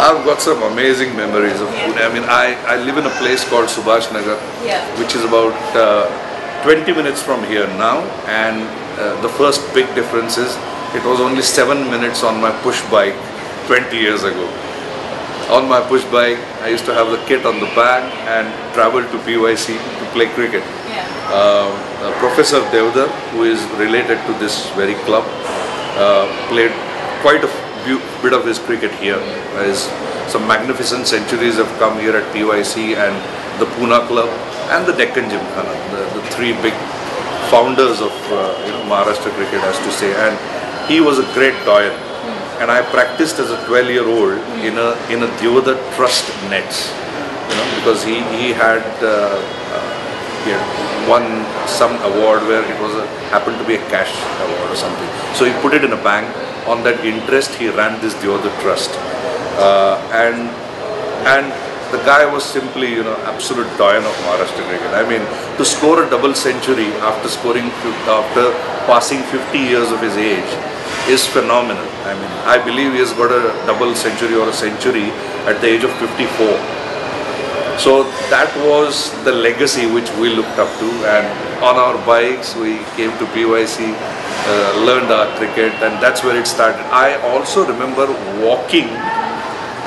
I've got some amazing memories of Pune. I mean, I live in a place called Subhash Nagar, which is about 20 minutes from here now. And the first big difference is it was only 7 minutes on my push bike 20 years ago. On my push bike, I used to have the kit on the back and travel to PYC to play cricket. Professor Devdar, who is related to this very club, played quite a bit of his cricket here. Some magnificent centuries have come here at PYC and the Pune club and the Deccan Gymkhana, the three big founders of Maharashtra cricket, as to say. And he was a great doyen. And I practiced as a 12-year-old in a Devdar Trust nets, because he had won some award where it was happened to be a cash award or something. So he put it in a bank. On that interest, he ran this Devdar Trust, and the guy was simply, absolute doyen of Maharashtra cricket. I mean, to score a double century after passing 50 years of his age is phenomenal. I mean, I believe he has got a double century or a century at the age of 54. So that was the legacy which we looked up to, and on our bikes we came to PYC, learned our cricket, and that's where it started. I also remember walking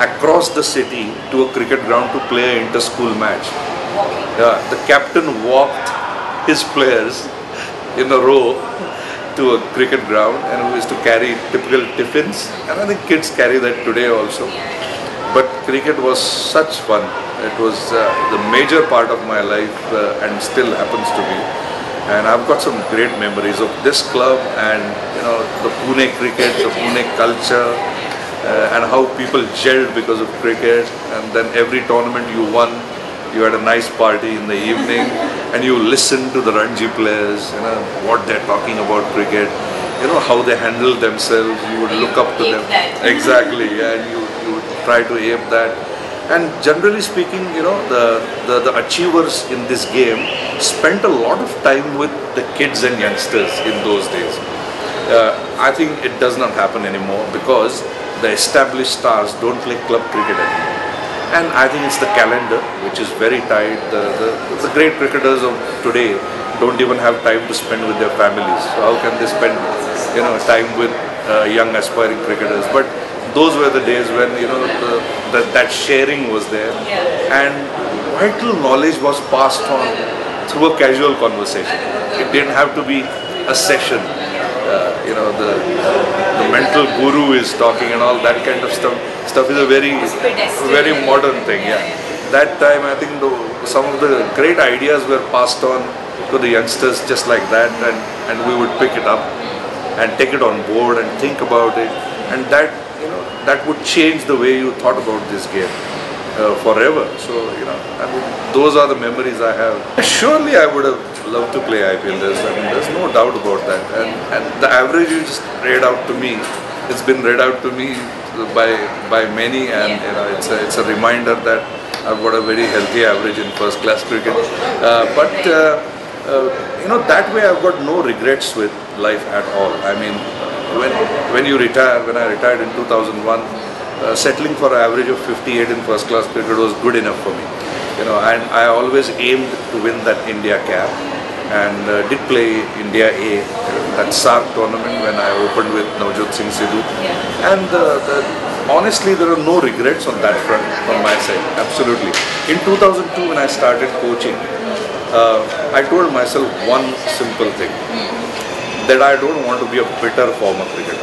across the city to a cricket ground to play an inter-school match. The captain walked his players in a row to a cricket ground, and we used to carry typical tiffins, and I think kids carry that today also. But cricket was such fun. It was the major part of my life and still happens to be. And I've got some great memories of this club and the Pune cricket, the Pune culture, and how people gelled because of cricket. And then every tournament you won, you had a nice party in the evening, and you listened to the Ranji players, what they're talking about cricket, how they handle themselves. You would look up to them. Exactly, and you would try to ape that. And generally speaking, the achievers in this game spent a lot of time with the kids and youngsters in those days. I think it does not happen anymore because the established stars don't play club cricket anymore. And I think it's the calendar which is very tight. The great cricketers of today don't even have time to spend with their families. So how can they spend time with young aspiring cricketers? But those were the days when that sharing was there, and vital knowledge was passed on through a casual conversation. It didn't have to be a session. The mental guru is talking and all that kind of stuff is a very modern thing. That time I think some of the great ideas were passed on to the youngsters just like that, and we would pick it up and take it on board and think about it, and that would change the way you thought about this game forever. So I mean, those are the memories I have. Surely I would have loved to play IPL. There's no doubt about that. And the average you just read out to me, it's been read out to me by many, and it's a reminder that I've got a very healthy average in first class cricket. But that way I've got no regrets with life at all. I mean, when you retire, when I retired in 2001, settling for an average of 58 in first class cricket was good enough for me. And I always aimed to win that India cap, and did play India A, that SARC tournament when I opened with Navjot Singh Sidhu. And honestly, there are no regrets on that front from my side, absolutely. In 2002 when I started coaching, I told myself one simple thing, that I don't want to be a bitter former cricketer.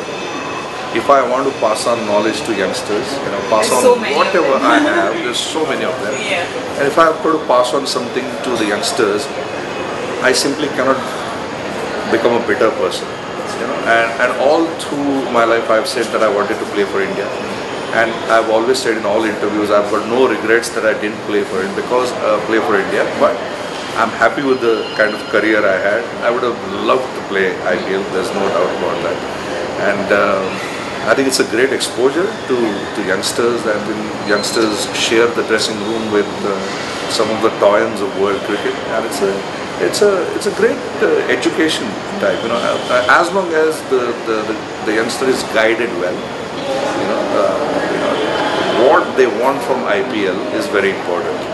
If I want to pass on knowledge to youngsters, pass on whatever I have, there's so many of them. And if I have to pass on something to the youngsters, I simply cannot become a bitter person. And all through my life I've said that I wanted to play for India. And I've always said in all interviews, I've got no regrets that I didn't play for it play for India. But I'm happy with the kind of career I had. I would have loved to play IPL, there's no doubt about that. And I think it's a great exposure to youngsters, and youngsters share the dressing room with some of the doyens of world cricket. And it's a great education type, as long as the youngster is guided well, what they want from IPL is very important.